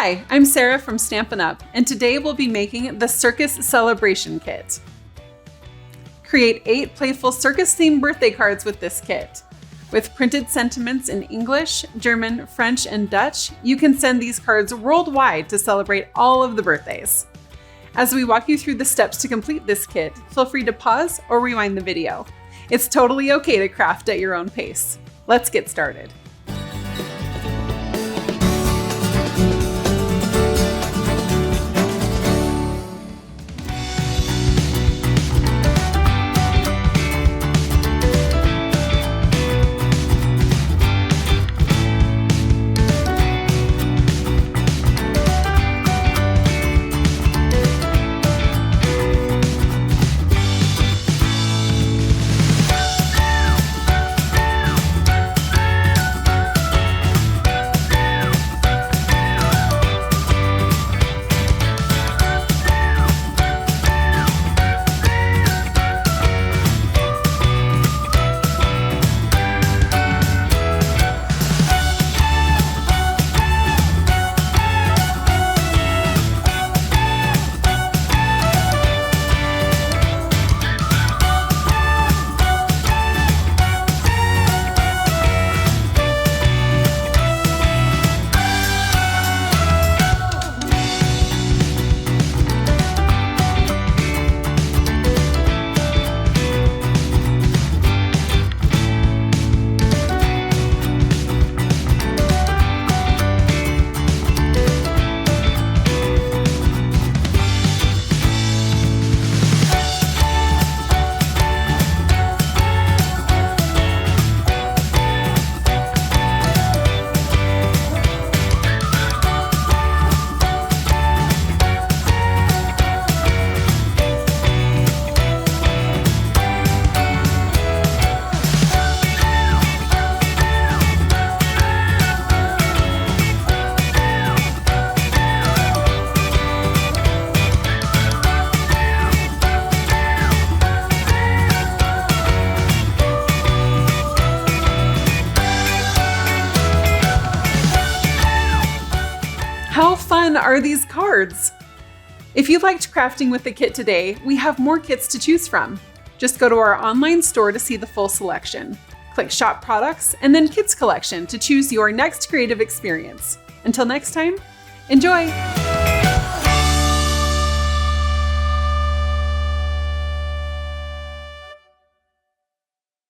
Hi, I'm Sarah from Stampin' Up, and today we'll be making the Circus Celebration Kit. Create 8 playful circus-themed birthday cards with this kit. With printed sentiments in English, German, French, and Dutch, you can send these cards worldwide to celebrate all of the birthdays. As we walk you through the steps to complete this kit, feel free to pause or rewind the video. It's totally okay to craft at your own pace. Let's get started. How fun are these cards? If you liked crafting with the kit today, we have more kits to choose from. Just go to our online store to see the full selection. Click Shop Products and then Kits Collection to choose your next creative experience. Until next time, enjoy!